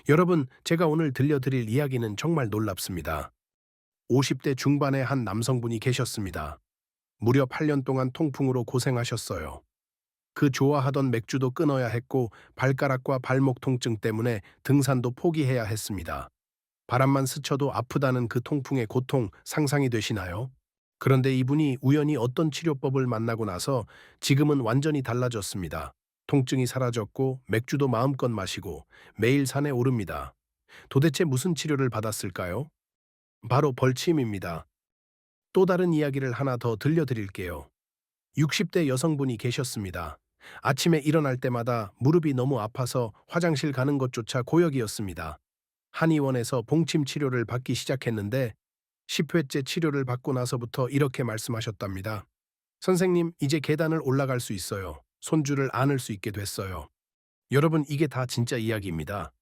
여러분, 제가 오늘 들려드릴 이야기는 정말 놀랍습니다. 50대 중반의 한 남성분이 계셨습니다. 무려 8년 동안 통풍으로 고생하셨어요. 그 좋아하던 맥주도 끊어야 했고 발가락과 발목 통증 때문에 등산도 포기해야 했습니다. 바람만 스쳐도 아프다는 그 통풍의 고통 상상이 되시나요? 그런데 이분이 우연히 어떤 치료법을 만나고 나서 지금은 완전히 달라졌습니다. 통증이 사라졌고 맥주도 마음껏 마시고 매일 산에 오릅니다. 도대체 무슨 치료를 받았을까요? 바로 벌침입니다. 또 다른 이야기를 하나 더 들려드릴게요. 60대 여성분이 계셨습니다. 아침에 일어날 때마다 무릎이 너무 아파서 화장실 가는 것조차 고역이었습니다. 한의원에서 봉침 치료를 받기 시작했는데 10회째 치료를 받고 나서부터 이렇게 말씀하셨답니다. 선생님, 이제 계단을 올라갈 수 있어요. 손줄을 안을 수 있게 됐어요. 여러분, 이게 다 진짜 이야기입니다.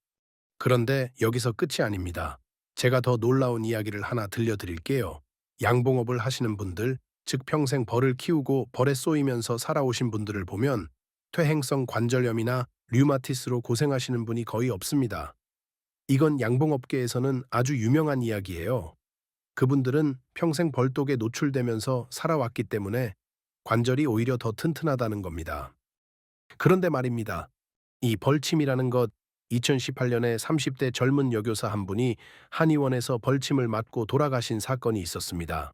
그런데 여기서 끝이 아닙니다. 제가 더 놀라운 이야기를 하나 들려드릴게요. 양봉업을 하시는 분들, 즉 평생 벌을 키우고 벌에 쏘이면서 살아오신 분들을 보면 퇴행성 관절염이나 류마티스로 고생하시는 분이 거의 없습니다. 이건 양봉업계에서는 아주 유명한 이야기예요. 그분들은 평생 벌독에 노출되면서 살아왔기 때문에 관절이 오히려 더 튼튼하다는 겁니다. 그런데 말입니다. 이 벌침이라는 것, 2018년에 30대 젊은 여교사 한 분이 한의원에서 벌침을 맞고 돌아가신 사건이 있었습니다.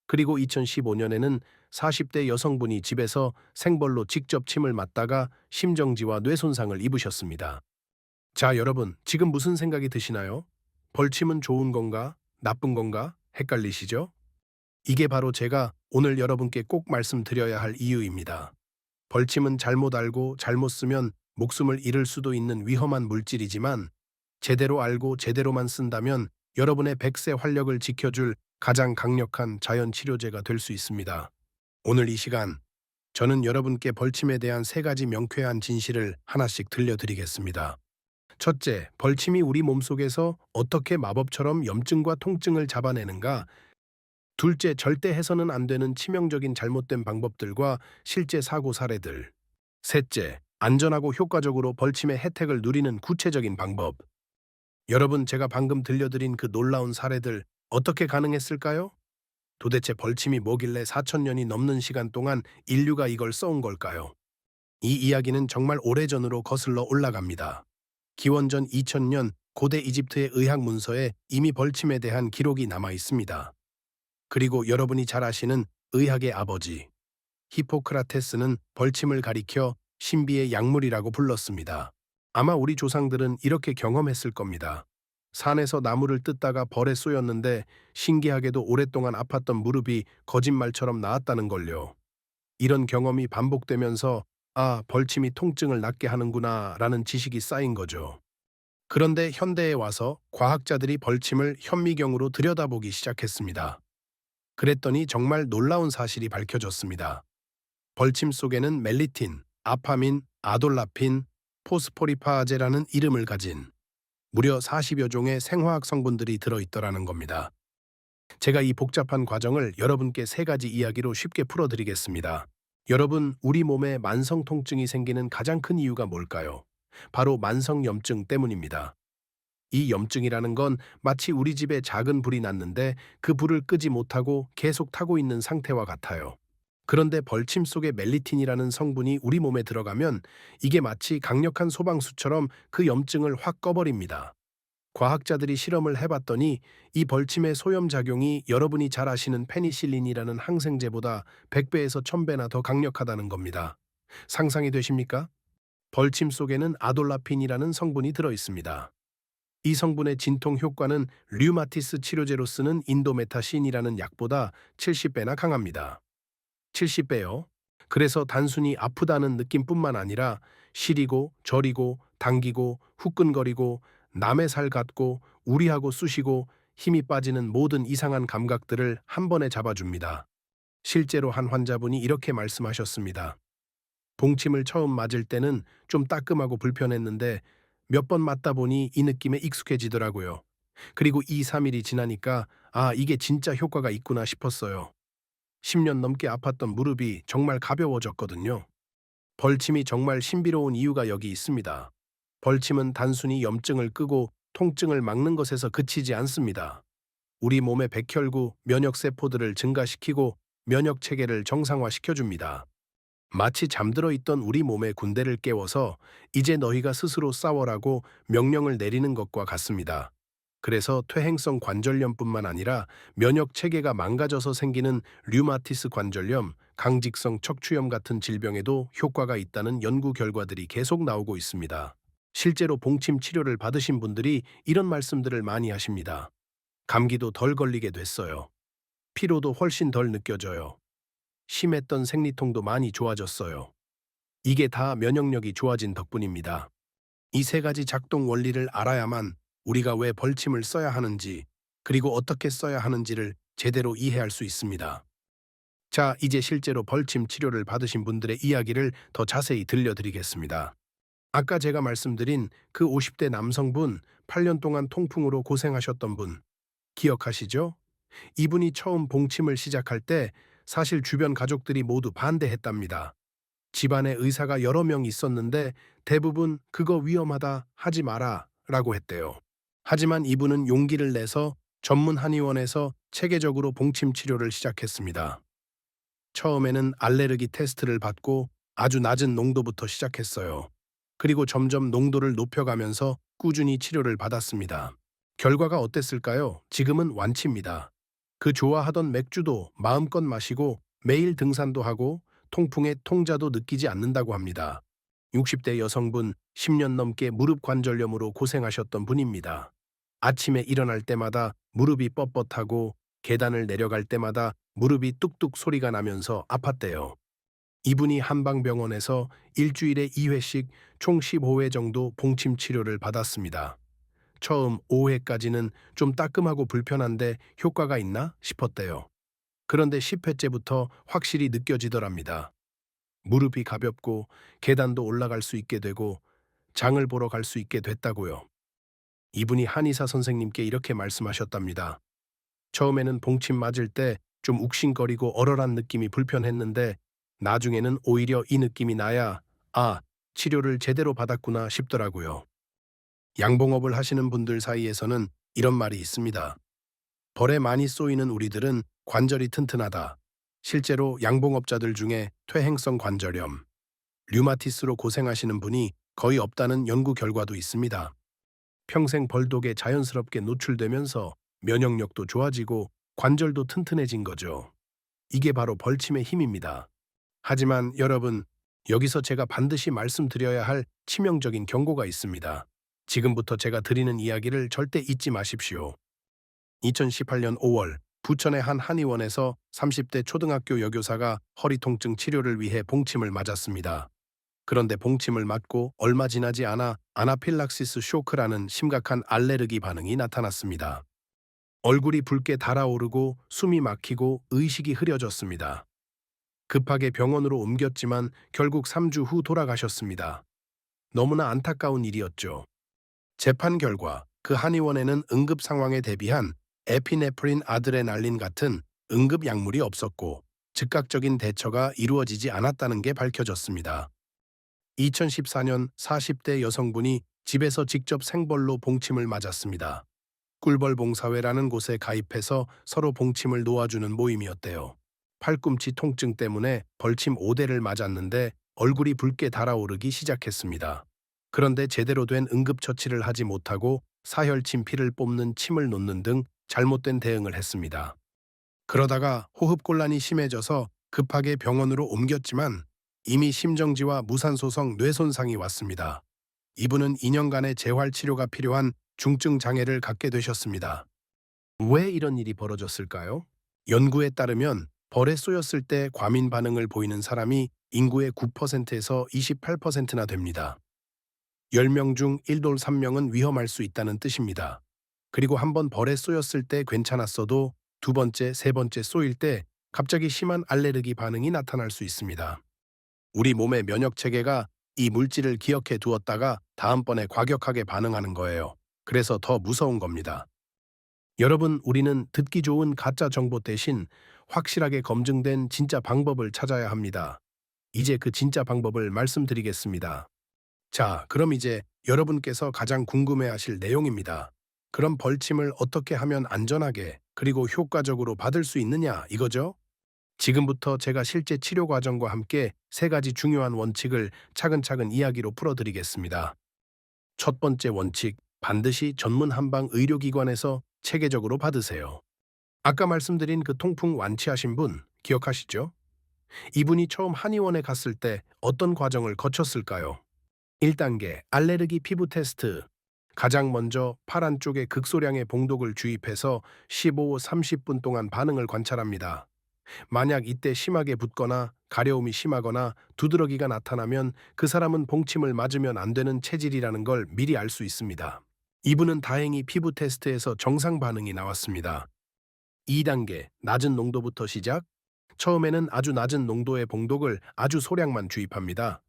그리고 2015년에는 40대 여성분이 집에서 생벌로 직접 침을 맞다가 심정지와 뇌손상을 입으셨습니다. 자, 여러분, 지금 무슨 생각이 드시나요? 벌침은 좋은 건가? 나쁜 건가? 헷갈리시죠? 이게 바로 제가 오늘 여러분께 꼭 말씀드려야 할 이유입니다. 벌침은 잘못 알고 잘못 쓰면 목숨을 잃을 수도 있는 위험한 물질이지만 제대로 알고 제대로만 쓴다면 여러분의 100세 활력을 지켜줄 가장 강력한 자연 치료제가 될 수 있습니다. 오늘 이 시간 저는 여러분께 벌침에 대한 3가지 명쾌한 진실을 하나씩 들려드리겠습니다. 첫째, 벌침이 우리 몸속에서 어떻게 마법처럼 염증과 통증을 잡아내는가? 둘째, 절대 해서는 안 되는 치명적인 잘못된 방법들과 실제 사고 사례들. 셋째, 안전하고 효과적으로 벌침의 혜택을 누리는 구체적인 방법. 여러분, 제가 방금 들려드린 그 놀라운 사례들 어떻게 가능했을까요? 도대체 벌침이 뭐길래 4천년이 넘는 시간 동안 인류가 이걸 써온 걸까요? 이 이야기는 정말 오래전으로 거슬러 올라갑니다. 기원전 2000년 고대 이집트의 의학 문서에 이미 벌침에 대한 기록이 남아 있습니다. 그리고 여러분이 잘 아시는 의학의 아버지 히포크라테스는 벌침을 가리켜 신비의 약물이라고 불렀습니다. 아마 우리 조상들은 이렇게 경험했을 겁니다. 산에서 나무를 뜯다가 벌에 쏘였는데 신기하게도 오랫동안 아팠던 무릎이 거짓말처럼 나았다는 걸요. 이런 경험이 반복되면서 아, 벌침이 통증을 낫게 하는구나 라는 지식이 쌓인 거죠. 그런데 현대에 와서 과학자들이 벌침을 현미경으로 들여다보기 시작했습니다. 그랬더니 정말 놀라운 사실이 밝혀졌습니다. 벌침 속에는 멜리틴, 아파민, 아돌라핀, 포스포리파제라는 이름을 가진 무려 40여 종의 생화학 성분들이 들어있더라는 겁니다. 제가 이 복잡한 과정을 여러분께 3가지 이야기로 쉽게 풀어드리겠습니다. 여러분, 우리 몸에 만성 통증이 생기는 가장 큰 이유가 뭘까요? 바로 만성염증 때문입니다. 이 염증이라는 건 마치 우리 집에 작은 불이 났는데 그 불을 끄지 못하고 계속 타고 있는 상태와 같아요. 그런데 벌침 속의 멜리틴이라는 성분이 우리 몸에 들어가면 이게 마치 강력한 소방수처럼 그 염증을 확 꺼버립니다. 과학자들이 실험을 해봤더니 이 벌침의 소염작용이 여러분이 잘 아시는 페니실린이라는 항생제보다 100배에서 1000배나 더 강력하다는 겁니다. 상상이 되십니까? 벌침 속에는 아돌라핀이라는 성분이 들어있습니다. 이 성분의 진통 효과는 류마티스 치료제로 쓰는 인도메타신이라는 약보다 70배나 강합니다. 70배요. 그래서 단순히 아프다는 느낌뿐만 아니라 시리고 저리고 당기고 후끈거리고 남의 살 같고 우리하고 쑤시고 힘이 빠지는 모든 이상한 감각들을 한 번에 잡아줍니다. 실제로 한 환자분이 이렇게 말씀하셨습니다. 봉침을 처음 맞을 때는 좀 따끔하고 불편했는데 몇 번 맞다 보니 이 느낌에 익숙해지더라고요. 그리고 2, 3일이 지나니까 아, 이게 진짜 효과가 있구나 싶었어요. 10년 넘게 아팠던 무릎이 정말 가벼워졌거든요. 벌침이 정말 신비로운 이유가 여기 있습니다. 벌침은 단순히 염증을 끄고 통증을 막는 것에서 그치지 않습니다. 우리 몸의 백혈구, 면역세포들을 증가시키고 면역 체계를 정상화시켜줍니다. 마치 잠들어 있던 우리 몸의 군대를 깨워서 이제 너희가 스스로 싸워라고 명령을 내리는 것과 같습니다. 그래서 퇴행성 관절염뿐만 아니라 면역 체계가 망가져서 생기는 류마티스 관절염, 강직성 척추염 같은 질병에도 효과가 있다는 연구 결과들이 계속 나오고 있습니다. 실제로 봉침 치료를 받으신 분들이 이런 말씀들을 많이 하십니다. 감기도 덜 걸리게 됐어요. 피로도 훨씬 덜 느껴져요. 심했던 생리통도 많이 좋아졌어요. 이게 다 면역력이 좋아진 덕분입니다. 이 세 가지 작동 원리를 알아야만 우리가 왜 벌침을 써야 하는지, 그리고 어떻게 써야 하는지를 제대로 이해할 수 있습니다. 자, 이제 실제로 벌침 치료를 받으신 분들의 이야기를 더 자세히 들려드리겠습니다. 아까 제가 말씀드린 그 50대 남성분, 8년 동안 통풍으로 고생하셨던 분, 기억하시죠? 이분이 처음 봉침을 시작할 때 사실 주변 가족들이 모두 반대했답니다. 집안에 의사가 여러 명 있었는데 대부분 그거 위험하다, 하지 마라 라고 했대요. 하지만 이분은 용기를 내서 전문 한의원에서 체계적으로 봉침 치료를 시작했습니다. 처음에는 알레르기 테스트를 받고 아주 낮은 농도부터 시작했어요. 그리고 점점 농도를 높여가면서 꾸준히 치료를 받았습니다. 결과가 어땠을까요? 지금은 완치입니다. 그 좋아하던 맥주도 마음껏 마시고 매일 등산도 하고 통풍의 통자도 느끼지 않는다고 합니다. 60대 여성분, 10년 넘게 무릎 관절염으로 고생하셨던 분입니다. 아침에 일어날 때마다 무릎이 뻣뻣하고 계단을 내려갈 때마다 무릎이 뚝뚝 소리가 나면서 아팠대요. 이분이 한방병원에서 일주일에 2회씩 총 15회 정도 봉침 치료를 받았습니다. 처음 5회까지는 좀 따끔하고 불편한데 효과가 있나 싶었대요. 그런데 10회째부터 확실히 느껴지더랍니다. 무릎이 가볍고 계단도 올라갈 수 있게 되고 장을 보러 갈 수 있게 됐다고요. 이분이 한의사 선생님께 이렇게 말씀하셨답니다. 처음에는 봉침 맞을 때 좀 욱신거리고 얼얼한 느낌이 불편했는데 나중에는 오히려 이 느낌이 나야 치료를 제대로 받았구나 싶더라고요. 양봉업을 하시는 분들 사이에서는 이런 말이 있습니다. 벌에 많이 쏘이는 우리들은 관절이 튼튼하다. 실제로 양봉업자들 중에 퇴행성 관절염, 류마티스로 고생하시는 분이 거의 없다는 연구 결과도 있습니다. 평생 벌독에 자연스럽게 노출되면서 면역력도 좋아지고 관절도 튼튼해진 거죠. 이게 바로 벌침의 힘입니다. 하지만 여러분, 여기서 제가 반드시 말씀드려야 할 치명적인 경고가 있습니다. 지금부터 제가 드리는 이야기를 절대 잊지 마십시오. 2018년 5월 부천의 한 한의원에서 30대 초등학교 여교사가 허리 통증 치료를 위해 봉침을 맞았습니다. 그런데 봉침을 맞고 얼마 지나지 않아 아나필락시스 쇼크라는 심각한 알레르기 반응이 나타났습니다. 얼굴이 붉게 달아오르고 숨이 막히고 의식이 흐려졌습니다. 급하게 병원으로 옮겼지만 결국 3주 후 돌아가셨습니다. 너무나 안타까운 일이었죠. 재판 결과 그 한의원에는 응급 상황에 대비한 에피네프린 아드레날린 같은 응급 약물이 없었고 즉각적인 대처가 이루어지지 않았다는 게 밝혀졌습니다. 2014년 40대 여성분이 집에서 직접 생벌로 봉침을 맞았습니다. 꿀벌봉사회라는 곳에 가입해서 서로 봉침을 놓아주는 모임이었대요. 팔꿈치 통증 때문에 벌침 5대를 맞았는데 얼굴이 붉게 달아오르기 시작했습니다. 그런데 제대로 된 응급처치를 하지 못하고 사혈침 피를 뽑는 침을 놓는 등 잘못된 대응을 했습니다. 그러다가 호흡곤란이 심해져서 급하게 병원으로 옮겼지만 이미 심정지와 무산소성 뇌손상이 왔습니다. 이분은 2년간의 재활치료가 필요한 중증 장애를 갖게 되셨습니다. 왜 이런 일이 벌어졌을까요? 연구에 따르면 벌에 쏘였을 때 과민 반응을 보이는 사람이 인구의 9%에서 28%나 됩니다. 10명 중 1돌 3명은 위험할 수 있다는 뜻입니다. 그리고 한 번 벌에 쏘였을 때 괜찮았어도 두 번째, 세 번째 쏘일 때 갑자기 심한 알레르기 반응이 나타날 수 있습니다. 우리 몸의 면역 체계가 이 물질을 기억해 두었다가 다음번에 과격하게 반응하는 거예요. 그래서 더 무서운 겁니다. 여러분, 우리는 듣기 좋은 가짜 정보 대신 확실하게 검증된 진짜 방법을 찾아야 합니다. 이제 그 진짜 방법을 말씀드리겠습니다. 자, 그럼 이제 여러분께서 가장 궁금해하실 내용입니다. 그럼 벌침을 어떻게 하면 안전하게 그리고 효과적으로 받을 수 있느냐 이거죠? 지금부터 제가 실제 치료 과정과 함께 세 가지 중요한 원칙을 차근차근 이야기로 풀어드리겠습니다. 첫 번째 원칙, 반드시 전문 한방 의료기관에서 체계적으로 받으세요. 아까 말씀드린 그 통풍 완치하신 분 기억하시죠? 이분이 처음 한의원에 갔을 때 어떤 과정을 거쳤을까요? 1단계 알레르기 피부 테스트. 가장 먼저 팔 안쪽에 극소량의 봉독을 주입해서 15-30분 동안 반응을 관찰합니다. 만약 이때 심하게 붓거나 가려움이 심하거나 두드러기가 나타나면 그 사람은 봉침을 맞으면 안 되는 체질이라는 걸 미리 알 수 있습니다. 이분은 다행히 피부 테스트에서 정상 반응이 나왔습니다. 2단계 낮은 농도부터 시작. 처음에는 아주 낮은 농도의 봉독을 아주 소량만 주입합니다.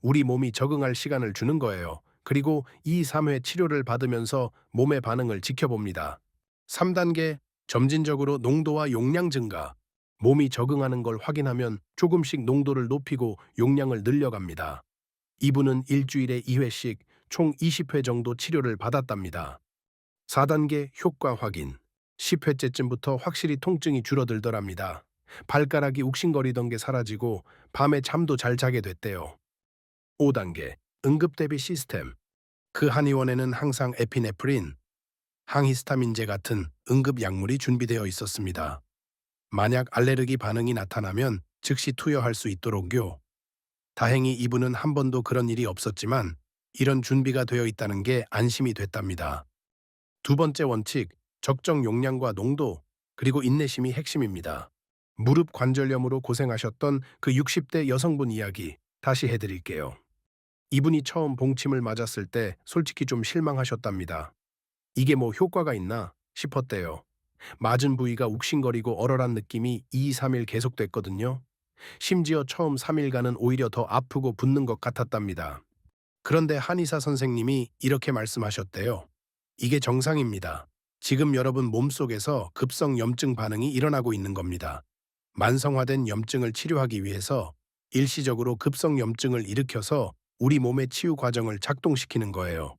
우리 몸이 적응할 시간을 주는 거예요. 그리고 2, 3회 치료를 받으면서 몸의 반응을 지켜봅니다. 3단계 점진적으로 농도와 용량 증가. 몸이 적응하는 걸 확인하면 조금씩 농도를 높이고 용량을 늘려갑니다. 이분은 일주일에 2회씩 총 20회 정도 치료를 받았답니다. 4단계 효과 확인. 10회째쯤부터 확실히 통증이 줄어들더랍니다. 발가락이 욱신거리던 게 사라지고 밤에 잠도 잘 자게 됐대요. 5단계 응급대비 시스템. 그 한의원에는 항상 에피네프린, 항히스타민제 같은 응급 약물이 준비되어 있었습니다. 만약 알레르기 반응이 나타나면 즉시 투여할 수 있도록요. 다행히 이분은 한 번도 그런 일이 없었지만 이런 준비가 되어 있다는 게 안심이 됐답니다. 두 번째 원칙, 적정 용량과 농도, 그리고 인내심이 핵심입니다. 무릎 관절염으로 고생하셨던 그 60대 여성분 이야기 다시 해드릴게요. 이분이 처음 봉침을 맞았을 때 솔직히 좀 실망하셨답니다. 이게 뭐 효과가 있나 싶었대요. 맞은 부위가 욱신거리고 얼얼한 느낌이 2, 3일 계속됐거든요. 심지어 처음 3일간은 오히려 더 아프고 붓는 것 같았답니다. 그런데 한의사 선생님이 이렇게 말씀하셨대요. 이게 정상입니다. 지금 여러분 몸속에서 급성 염증 반응이 일어나고 있는 겁니다. 만성화된 염증을 치료하기 위해서 일시적으로 급성 염증을 일으켜서 우리 몸의 치유 과정을 작동시키는 거예요.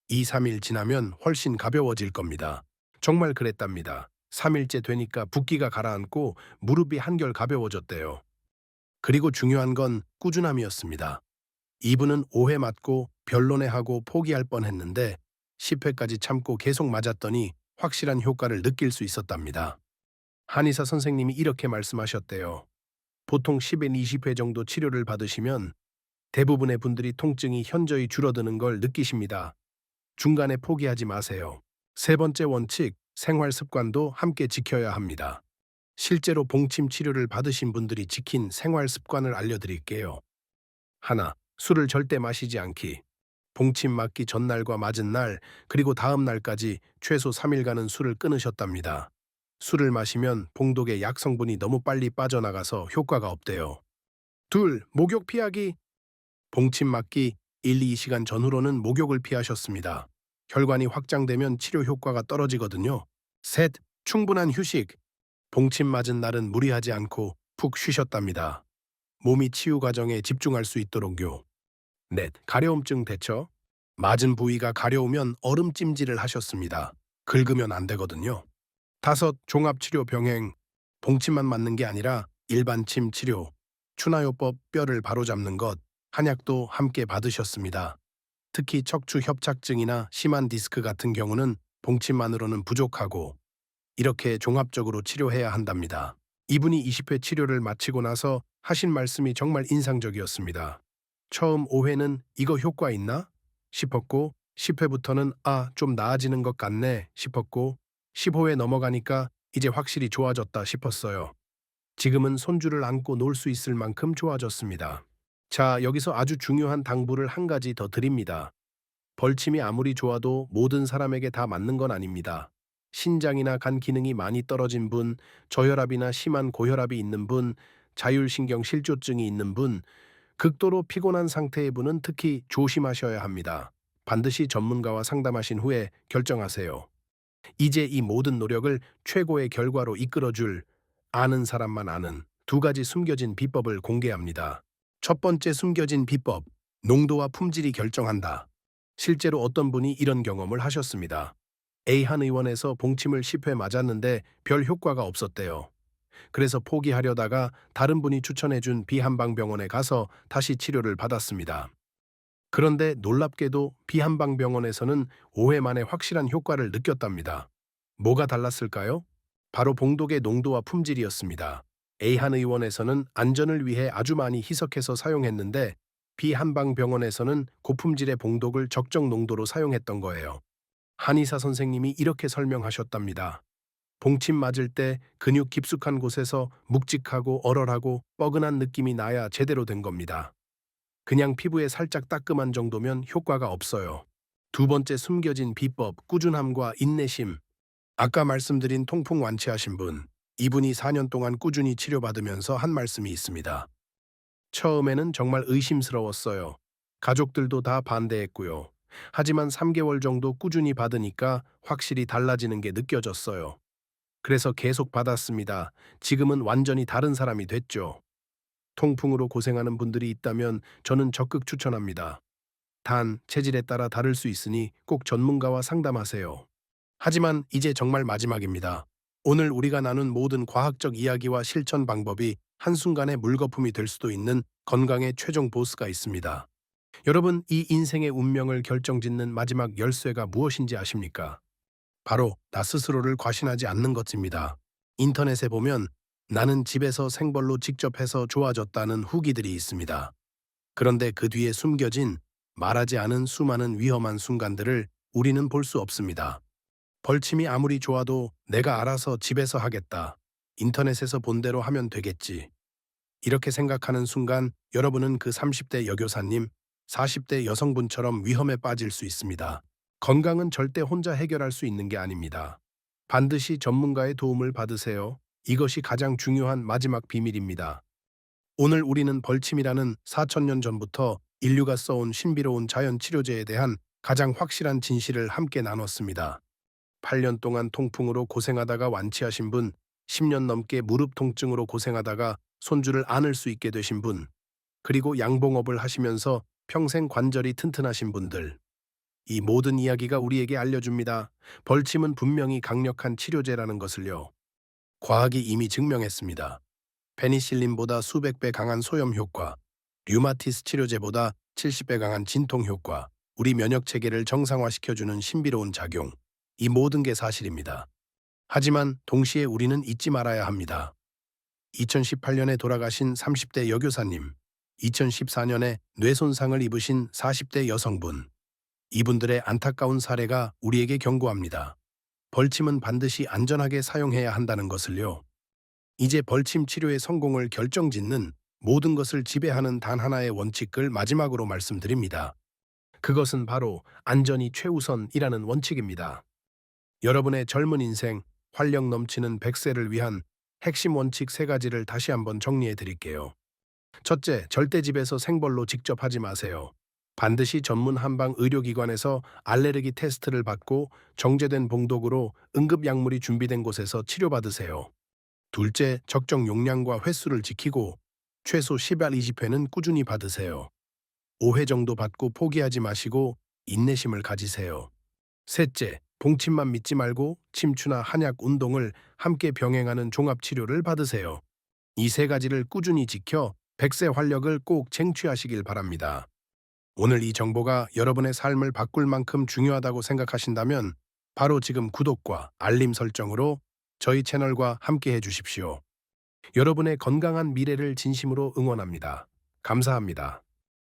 2, 3일 지나면 훨씬 가벼워질 겁니다. 정말 그랬답니다. 3일째 되니까 붓기가 가라앉고 무릎이 한결 가벼워졌대요. 그리고 중요한 건 꾸준함이었습니다. 이분은 5회 맞고 별론해하고 포기할 뻔했는데 10회까지 참고 계속 맞았더니 확실한 효과를 느낄 수 있었답니다. 한의사 선생님이 이렇게 말씀하셨대요. 보통 10엔 20회 정도 치료를 받으시면 대부분의 분들이 통증이 현저히 줄어드는 걸 느끼십니다. 중간에 포기하지 마세요. 세 번째 원칙, 생활 습관도 함께 지켜야 합니다. 실제로 봉침 치료를 받으신 분들이 지킨 생활 습관을 알려드릴게요. 하나, 술을 절대 마시지 않기. 봉침 맞기 전날과 맞은 날, 그리고 다음 날까지 최소 3일간은 술을 끊으셨답니다. 술을 마시면 봉독의 약 성분이 너무 빨리 빠져나가서 효과가 없대요. 둘, 목욕 피하기. 봉침 맞기 1, 2시간 전후로는 목욕을 피하셨습니다. 혈관이 확장되면 치료 효과가 떨어지거든요. 셋, 충분한 휴식. 봉침 맞은 날은 무리하지 않고 푹 쉬셨답니다. 몸이 치유 과정에 집중할 수 있도록요. 넷, 가려움증 대처. 맞은 부위가 가려우면 얼음 찜질을 하셨습니다. 긁으면 안 되거든요. 다섯, 종합치료 병행. 봉침만 맞는 게 아니라 일반 침 치료, 추나요법 뼈를 바로잡는 것, 한약도 함께 받으셨습니다. 특히 척추 협착증이나 심한 디스크 같은 경우는 봉침만으로는 부족하고 이렇게 종합적으로 치료해야 한답니다. 이분이 20회 치료를 마치고 나서 하신 말씀이 정말 인상적이었습니다. 처음 5회는 이거 효과 있나? 싶었고 10회부터는 좀 나아지는 것 같네 싶었고 15회 넘어가니까 이제 확실히 좋아졌다 싶었어요. 지금은 손주를 안고 놀 수 있을 만큼 좋아졌습니다. 자, 여기서 아주 중요한 당부를 한 가지 더 드립니다. 벌침이 아무리 좋아도 모든 사람에게 다 맞는 건 아닙니다. 신장이나 간 기능이 많이 떨어진 분, 저혈압이나 심한 고혈압이 있는 분, 자율신경 실조증이 있는 분, 극도로 피곤한 상태의 분은 특히 조심하셔야 합니다. 반드시 전문가와 상담하신 후에 결정하세요. 이제 이 모든 노력을 최고의 결과로 이끌어줄 아는 사람만 아는 두 가지 숨겨진 비법을 공개합니다. 첫 번째 숨겨진 비법, 농도와 품질이 결정한다. 실제로 어떤 분이 이런 경험을 하셨습니다. A 한 의원에서 봉침을 10회 맞았는데 별 효과가 없었대요. 그래서 포기하려다가 다른 분이 추천해준 B 한방병원에 가서 다시 치료를 받았습니다. 그런데 놀랍게도 B 한방병원에서는 5회 만에 확실한 효과를 느꼈답니다. 뭐가 달랐을까요? 바로 봉독의 농도와 품질이었습니다. A 한 의원에서는 안전을 위해 아주 많이 희석해서 사용했는데 B 한방병원에서는 고품질의 봉독을 적정 농도로 사용했던 거예요. 한의사 선생님이 이렇게 설명하셨답니다. 봉침 맞을 때 근육 깊숙한 곳에서 묵직하고 얼얼하고 뻐근한 느낌이 나야 제대로 된 겁니다. 그냥 피부에 살짝 따끔한 정도면 효과가 없어요. 두 번째 숨겨진 비법, 꾸준함과 인내심. 아까 말씀드린 통풍 완치하신 분, 이분이 4년 동안 꾸준히 치료받으면서 한 말씀이 있습니다. 처음에는 정말 의심스러웠어요. 가족들도 다 반대했고요. 하지만 3개월 정도 꾸준히 받으니까 확실히 달라지는 게 느껴졌어요. 그래서 계속 받았습니다. 지금은 완전히 다른 사람이 됐죠. 통풍으로 고생하는 분들이 있다면 저는 적극 추천합니다. 단, 체질에 따라 다를 수 있으니 꼭 전문가와 상담하세요. 하지만 이제 정말 마지막입니다. 오늘 우리가 나눈 모든 과학적 이야기와 실천 방법이 한순간에 물거품이 될 수도 있는 건강의 최종 보스가 있습니다. 여러분, 이 인생의 운명을 결정짓는 마지막 열쇠가 무엇인지 아십니까? 바로 나 스스로를 과신하지 않는 것입니다. 인터넷에 보면 나는 집에서 생벌로 직접 해서 좋아졌다는 후기들이 있습니다. 그런데 그 뒤에 숨겨진 말하지 않은 수많은 위험한 순간들을 우리는 볼 수 없습니다. 벌침이 아무리 좋아도 내가 알아서 집에서 하겠다. 인터넷에서 본 대로 하면 되겠지. 이렇게 생각하는 순간 여러분은 그 30대 여교사님, 40대 여성분처럼 위험에 빠질 수 있습니다. 건강은 절대 혼자 해결할 수 있는 게 아닙니다. 반드시 전문가의 도움을 받으세요. 이것이 가장 중요한 마지막 비밀입니다. 오늘 우리는 벌침이라는 4천년 전부터 인류가 써온 신비로운 자연 치료제에 대한 가장 확실한 진실을 함께 나눴습니다. 8년 동안 통풍으로 고생하다가 완치하신 분, 10년 넘게 무릎 통증으로 고생하다가 손주를 안을 수 있게 되신 분, 그리고 양봉업을 하시면서 평생 관절이 튼튼하신 분들. 이 모든 이야기가 우리에게 알려줍니다. 벌침은 분명히 강력한 치료제라는 것을요. 과학이 이미 증명했습니다. 페니실린보다 수백 배 강한 소염 효과, 류마티스 치료제보다 70배 강한 진통 효과, 우리 면역 체계를 정상화시켜주는 신비로운 작용. 이 모든 게 사실입니다. 하지만 동시에 우리는 잊지 말아야 합니다. 2018년에 돌아가신 30대 여교사님, 2014년에 뇌손상을 입으신 40대 여성분, 이분들의 안타까운 사례가 우리에게 경고합니다. 벌침은 반드시 안전하게 사용해야 한다는 것을요. 이제 벌침 치료의 성공을 결정짓는 모든 것을 지배하는 단 하나의 원칙을 마지막으로 말씀드립니다. 그것은 바로 안전이 최우선이라는 원칙입니다. 여러분의 젊은 인생, 활력 넘치는 100세를 위한 핵심 원칙 3가지를 다시 한번 정리해 드릴게요. 첫째, 절대 집에서 생벌로 직접 하지 마세요. 반드시 전문 한방 의료기관에서 알레르기 테스트를 받고 정제된 봉독으로 응급약물이 준비된 곳에서 치료받으세요. 둘째, 적정 용량과 횟수를 지키고 최소 10알 20회는 꾸준히 받으세요. 5회 정도 받고 포기하지 마시고 인내심을 가지세요. 셋째, 봉침만 믿지 말고 침추나 한약 운동을 함께 병행하는 종합치료를 받으세요. 이 3가지를 꾸준히 지켜 100세 활력을 꼭 쟁취하시길 바랍니다. 오늘 이 정보가 여러분의 삶을 바꿀 만큼 중요하다고 생각하신다면 바로 지금 구독과 알림 설정으로 저희 채널과 함께 해주십시오. 여러분의 건강한 미래를 진심으로 응원합니다. 감사합니다.